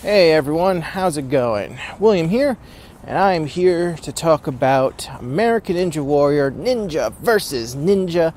Hey everyone, how's it going? William here, and I'm here to talk about American Ninja Warrior Ninja vs. Ninja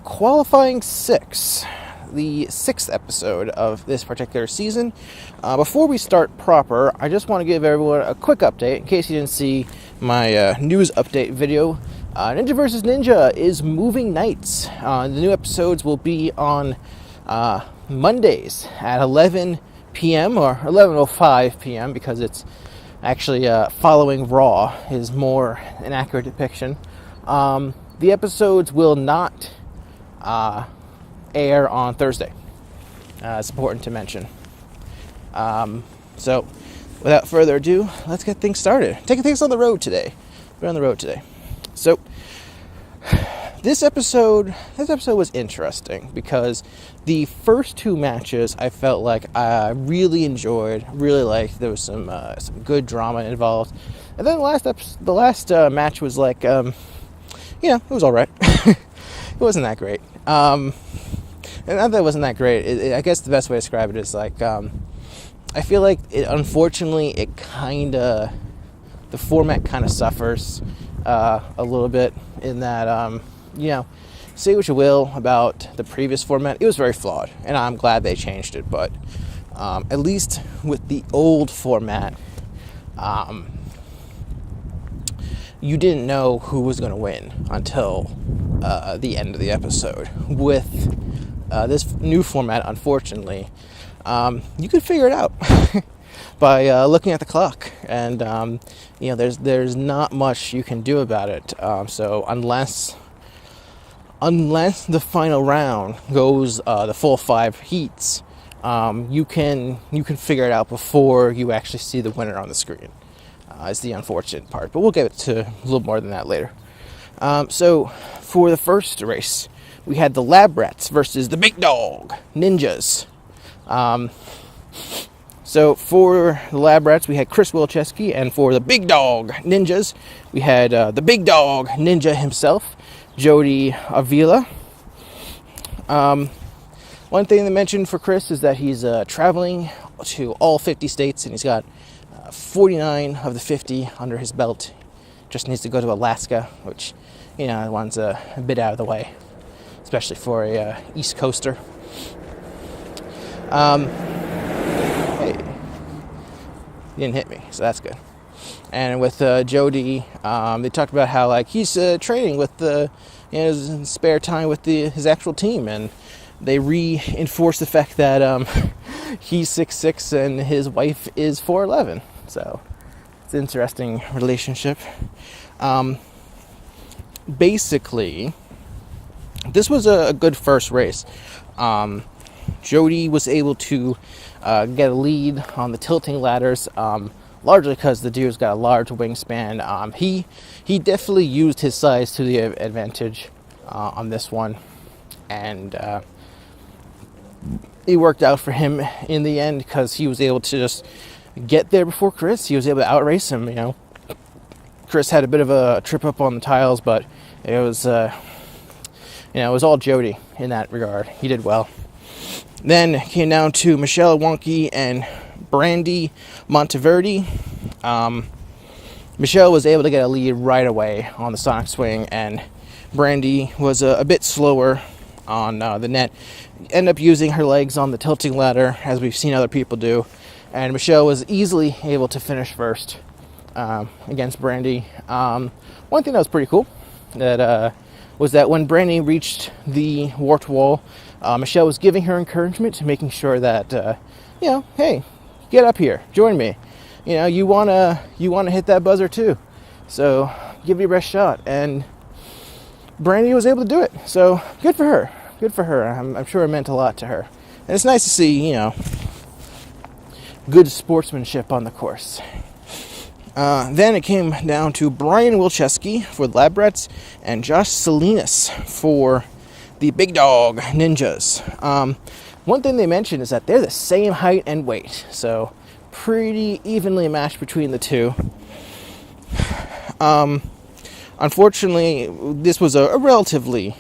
Qualifying 6, the 6th episode of this particular season. Before we start proper, I just want to give everyone a quick update in case you didn't see my news update video. Ninja vs. Ninja is moving nights. The new episodes will be on Mondays at 11 p.m. or 11:05 p.m. because it's actually following Raw is more an accurate depiction. The episodes will not air on Thursday. It's important to mention. So, without further ado, let's get things started. Taking things on the road today. We're on the road today. So, this episode was interesting because the first two matches I felt like I really enjoyed, really liked. There was some good drama involved, and then the last match was like, it was all right. It wasn't that great. And not that it wasn't that great. I guess the best way to describe it is like, I feel like unfortunately the format kind of suffers a little bit in that. Say what you will about the previous format, it was very flawed, and I'm glad they changed it, but at least with the old format, you didn't know who was going to win until the end of the episode. With this new format, unfortunately, you could figure it out by looking at the clock, and there's not much you can do about it. So unless the final round goes the full 5 heats, you can figure it out before you actually see the winner on the screen. Is the unfortunate part, but we'll get to a little more than that later. So for the first race, we had the Lab Rats versus the Big Dog Ninjas. So for the Lab Rats, we had Chris Wilczewski, and for the Big Dog Ninjas, we had the Big Dog Ninja himself, Jody Avila. One thing they mentioned for Chris is that he's traveling to all 50 states, and he's got 49 of the 50 under his belt. Just needs to go to Alaska, which, one's a bit out of the way, especially for a East Coaster. Hey, he didn't hit me, so that's good. And with Jody, they talked about how he's training with his spare time with his actual team, and they reinforced the fact that he's 6'6" and his wife is 4'11". So it's an interesting relationship. Basically, this was a good first race. Jody was able to get a lead on the tilting ladders. Largely because the dude's got a large wingspan. He definitely used his size to the advantage on this one, and it worked out for him in the end because he was able to just get there before Chris. He was able to outrace him. Chris had a bit of a trip up on the tiles, but it was it was all Jody in that regard. He did well. Then it came down to Michelle Warnky and Brandi Monteverde. Michelle was able to get a lead right away on the Sonic Swing, and Brandi was a bit slower on the net. Ended up using her legs on the tilting ladder, as we've seen other people do, and Michelle was easily able to finish first against Brandi. One thing that was pretty cool was that when Brandi reached the warped wall, Michelle was giving her encouragement, making sure that, hey, get up here, join me. You wanna hit that buzzer too, so give it your best shot. And Brandi was able to do it, so good for her. Good for her. I'm sure it meant a lot to her, and it's nice to see good sportsmanship on the course. Then it came down to Brian Wilczewski for the Lab Rats and Josh Salinas for the Big Dog Ninjas. One thing they mentioned is that they're the same height and weight, so pretty evenly matched between the two. Unfortunately, this was a relatively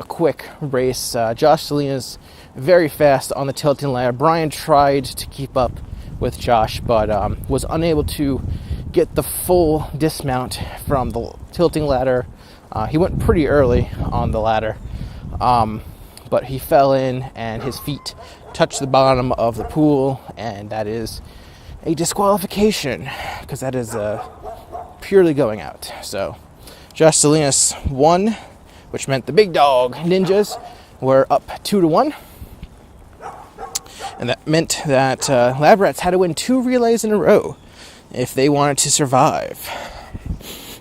quick race. Josh Salinas very fast on the tilting ladder. Brian tried to keep up with Josh, but was unable to get the full dismount from the tilting ladder. He went pretty early on the ladder, but he fell in and his feet touched the bottom of the pool, and that is a disqualification because that is purely going out. So Josh Salinas won, which meant the big dog ninjas were up 2-1. And that meant that Lab Rats had to win 2 relays in a row if they wanted to survive.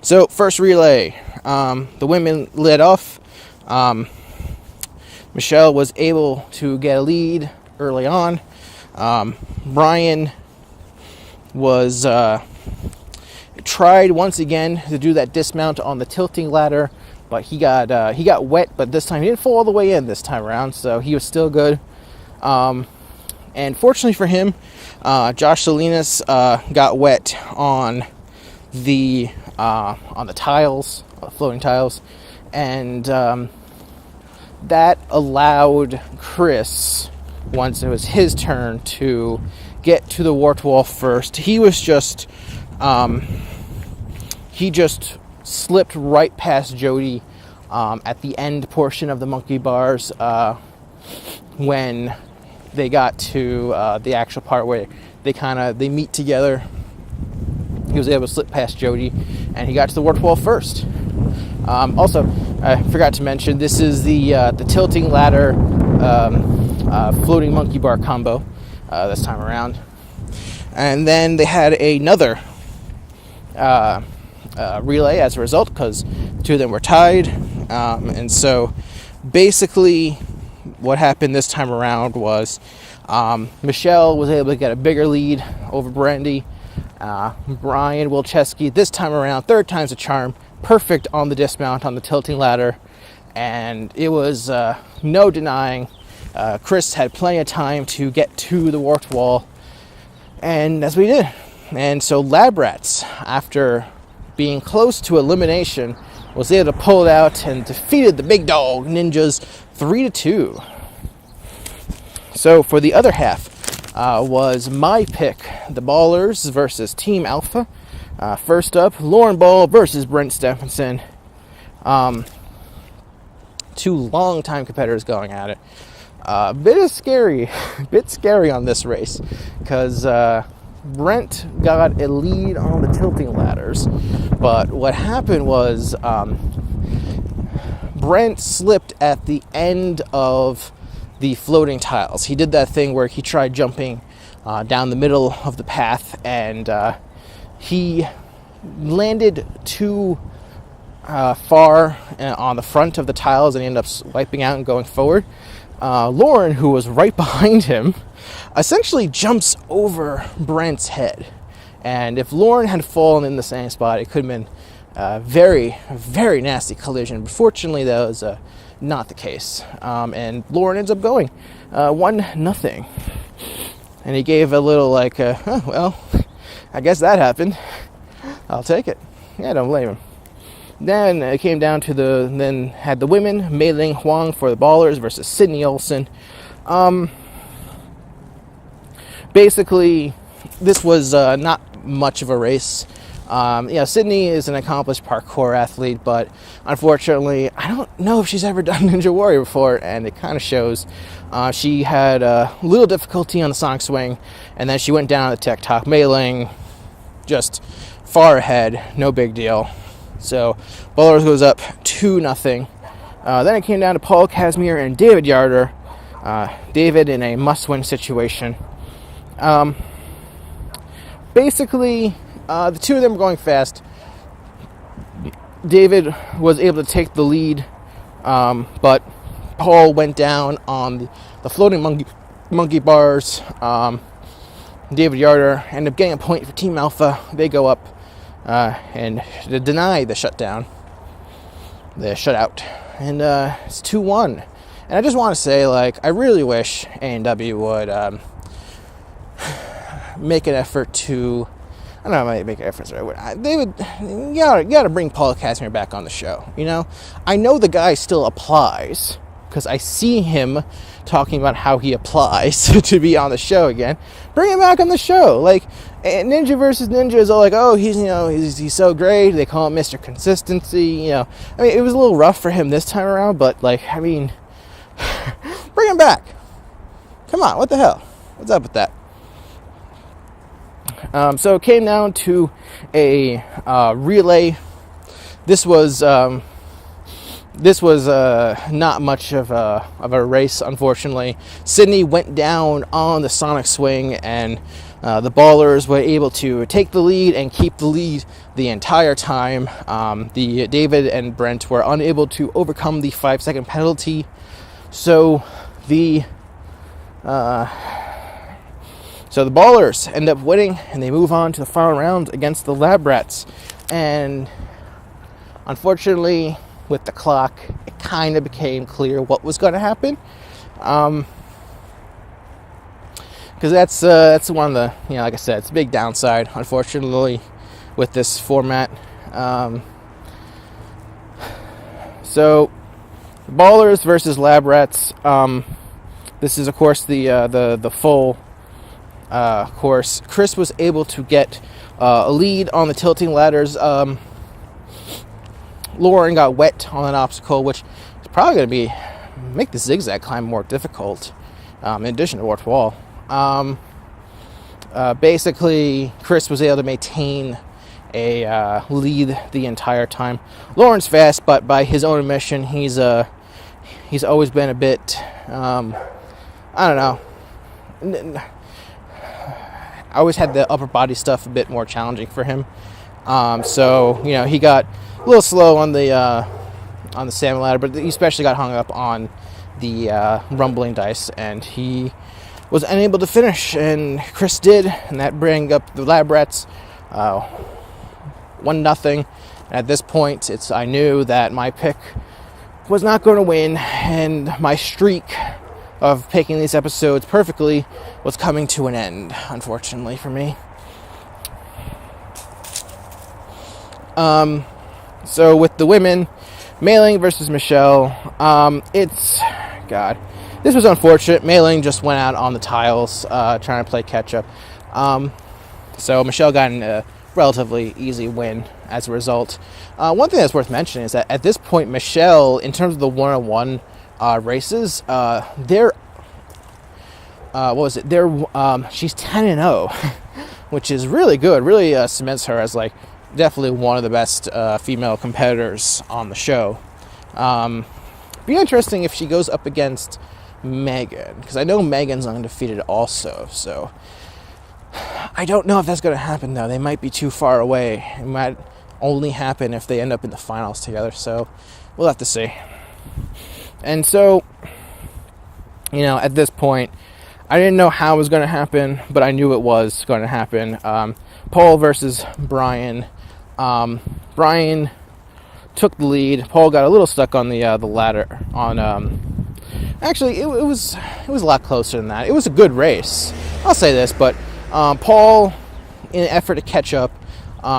So, first relay, the women led off. Michelle was able to get a lead early on. Brian was tried once again to do that dismount on the tilting ladder, but he got wet. But this time he didn't fall all the way in this time around, so he was still good. And fortunately for him, Josh Salinas got wet on the tiles, floating tiles, and that allowed Chris, once it was his turn, to get to the warped wall first. He just slipped right past Jody at the end portion of the monkey bars when they got to the actual part where they meet together. He was able to slip past Jody, and he got to the warped wall first. Also, I forgot to mention, this is the tilting ladder floating monkey bar combo this time around. And then they had another relay as a result, because 2 of them were tied. And so basically what happened this time around was Michelle was able to get a bigger lead over Brandi. Brian Wilczewski, this time around, 3rd time's a charm, perfect on the dismount on the tilting ladder, and it was no denying Chris had plenty of time to get to the warped wall, and that's what he did. And so Lab Rats, after being close to elimination, was able to pull it out and defeated the big dog ninjas 3-2. So for the other half was my pick, the Ballers versus Team Alpha. First up, Lorin Ball versus Brent Steffensen. 2 long-time competitors going at it. A bit scary on this race, because Brent got a lead on the tilting ladders, but what happened was Brent slipped at the end of the floating tiles. He did that thing where he tried jumping down the middle of the path, and he landed too far on the front of the tiles, and he ended up wiping out and going forward. Lorin, who was right behind him, essentially jumps over Brent's head. And if Lorin had fallen in the same spot, it could have been a very, very nasty collision. But fortunately, that was not the case. And Lorin ends up going 1-0. And he gave a little well, I guess that happened. I'll take it. Yeah, don't blame him. Then it came down to then had the women, Meiling, Huang for the Ballers versus Sydney Olson. Basically, this was not much of a race. Sydney is an accomplished parkour athlete, but unfortunately, I don't know if she's ever done Ninja Warrior before, and it kind of shows. She had a little difficulty on the Sonic Swing, and then she went down the Tech Talk. Meiling just far ahead, no big deal. So, Ballers goes up 2-0. Then it came down to Paul Kasemir and David Yarter. David in a must-win situation. Basically, the 2 of them were going fast. David was able to take the lead, but Paul went down on the floating monkey bars. David Yarter ended up getting a point for Team Alpha. They go up and deny the shutdown, the shutout, and it's 2-1. And I just want to say, I really wish A&W would make an effort to, I don't know, make an effort. They would, you gotta bring Paul Kasemir back on the show. I know the guy still applies, because I see him talking about how he applies to be on the show again. Bring him back on the show. Like, Ninja versus Ninja is all like, oh, he's so great. They call him Mr. Consistency. I mean, it was a little rough for him this time around, but like, I mean, bring him back. Come on, what the hell? What's up with that? So it came down to a relay. This was not much of a race, unfortunately. Sydney went down on the Sonic Swing, and the Ballers were able to take the lead and keep the lead the entire time. The David and Brent were unable to overcome the 5-second penalty, so the Ballers end up winning, and they move on to the final round against the Lab Rats. And unfortunately, with the clock, it kind of became clear what was going to happen. Because that's one of the, like I said, it's a big downside, unfortunately, with this format. So, Ballers versus Lab Rats. This is, of course, the full course. Chris was able to get a lead on the tilting ladders. Lorin got wet on an obstacle, which is probably going to make the zigzag climb more difficult, in addition to warped wall. Basically, Chris was able to maintain a lead the entire time. Lorin's fast, but by his own admission, he's always been a bit, I don't know. I always had the upper body stuff a bit more challenging for him. So he got a little slow on the salmon ladder, but he especially got hung up on the rumbling dice, and he was unable to finish. And Chris did, and that bring up the Lab Rats 1-0. At this point, I knew that my pick was not going to win, and my streak of picking these episodes perfectly was coming to an end, unfortunately for me. So with the women, Meiling versus Michelle, this was unfortunate. Meiling just went out on the tiles, trying to play catch up. So Michelle got a relatively easy win as a result. One thing that's worth mentioning is that at this point, Michelle, in terms of the one-on-one races, she's 10-0, which is really good. Really cements her as like definitely one of the best female competitors on the show. Be interesting if she goes up against Megan, because I know Megan's undefeated also. So I don't know if that's going to happen though. They might be too far away. It might only happen if they end up in the finals together. So we'll have to see. And so, at this point, I didn't know how it was going to happen, but I knew it was going to happen. Paul versus Brian. Brian took the lead. Paul got a little stuck on the ladder. Actually, it was a lot closer than that. It was a good race. I'll say this, but Paul, in an effort to catch up,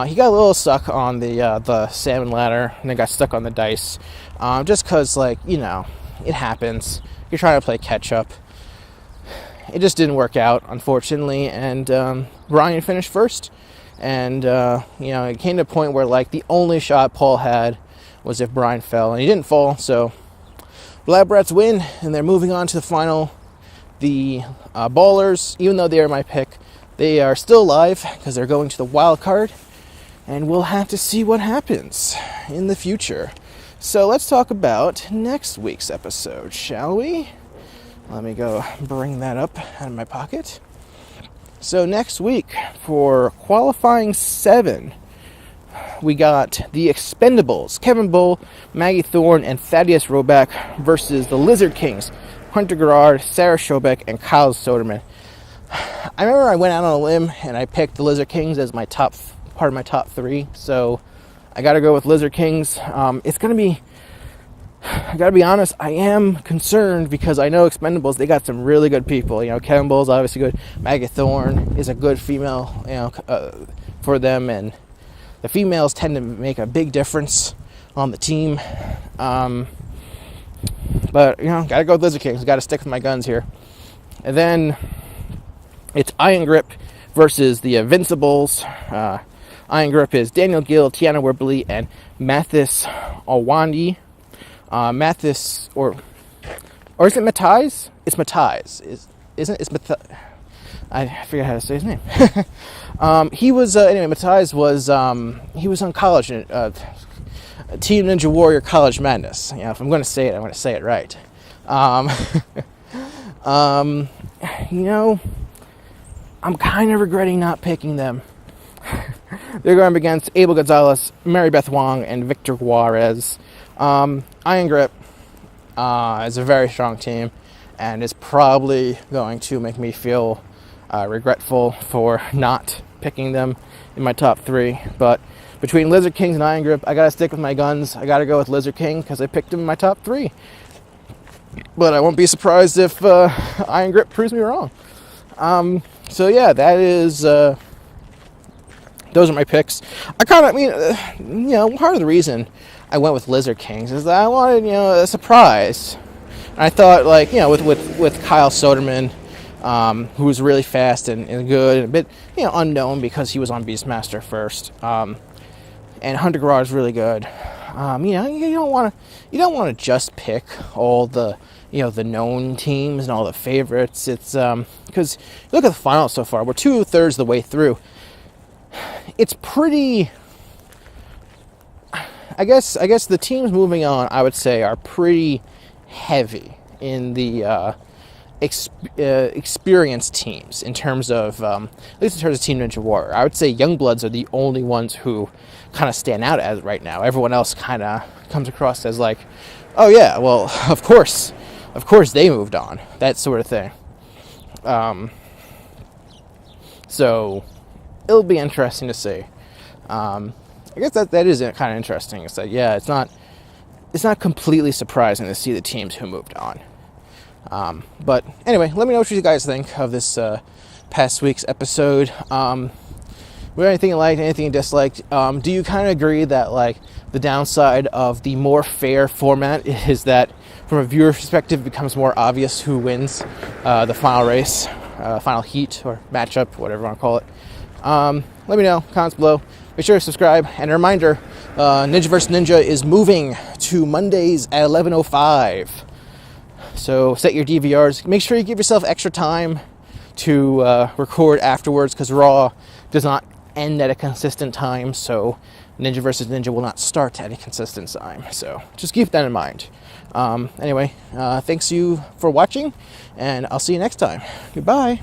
he got a little stuck on the salmon ladder, and then got stuck on the dice. Just because, it happens. You're trying to play catch up. It just didn't work out, unfortunately, and Brian finished first. And, it came to a point where, the only shot Paul had was if Brian fell, and he didn't fall, so Lab Rats win, and they're moving on to the final. The Ballers, even though they are my pick, they are still alive, because they're going to the wild card, and we'll have to see what happens in the future. So let's talk about next week's episode, shall we? Let me go bring that up out of my pocket. So next week, for qualifying 7, we got the Expendables, Kevin Bull, Maggie Thorne, and Thaddeus Roback versus the Lizard Kings, Hunter Gerard, Sarah Schobeck, and Kyle Soderman. I remember I went out on a limb and I picked the Lizard Kings as my part of my top 3, so I gotta go with Lizard Kings. It's gonna be, I gotta be honest, I am concerned because I know Expendables, they got some really good people. Kevin Bull's obviously good. Maggie Thorne is a good female, for them, and the females tend to make a big difference on the team. But, gotta go with Lizard Kings. Gotta stick with my guns here. And then it's Iron Grip versus the Invincibles. Iron Grip is Daniel Gill, Tiana Werbley, and Mathis Alwandi. Mathis, or is it Matthijs? It's Matthijs. Isn't it? It's Matthijs. I forget how to say his name. He was, anyway, Matthijs was, he was on college, Team Ninja Warrior College Madness. If I'm going to say it, I'm going to say it right. I'm kind of regretting not picking them. They're going up against Abel Gonzalez, Mary Beth Huang, and Victor Juarez. Iron Grip is a very strong team, and is probably going to make me feel regretful for not picking them in my top 3. But between Lizard Kings and Iron Grip, I gotta stick with my guns. I gotta go with Lizard King because I picked him in my top 3. But I won't be surprised if Iron Grip proves me wrong. So yeah, that is. Those are my picks. Part of the reason I went with Lizard Kings is that I wanted, a surprise. And I thought, with Kyle Soderman, who was really fast and good and a bit, unknown because he was on Beastmaster first. And Hunter Garage is really good. You don't want to just pick all the, the known teams and all the favorites. It's because look at the finals so far. We're 2/3 the way through. It's pretty. I guess the teams moving on, I would say, are pretty heavy in the experienced teams in terms of, at least in terms of Team Ninja Warrior. I would say Youngbloods are the only ones who kind of stand out as right now. Everyone else kind of comes across as like, oh yeah, well, of course they moved on, that sort of thing. So it'll be interesting to see. I guess that is kind of interesting. It's like, yeah, it's not completely surprising to see the teams who moved on. But anyway, let me know what you guys think of this past week's episode. Anything you liked, anything you disliked? Do you kind of agree that the downside of the more fair format is that from a viewer perspective it becomes more obvious who wins the final race, final heat or matchup, whatever you want to call it? Let me know, comments below. Make sure to subscribe. And a reminder, Ninja vs. Ninja is moving to Mondays at 11:05. So set your DVRs. Make sure you give yourself extra time to record afterwards, because Raw does not end at a consistent time. So Ninja vs. Ninja will not start at a consistent time. So just keep that in mind. Anyway, thanks you for watching, and I'll see you next time. Goodbye.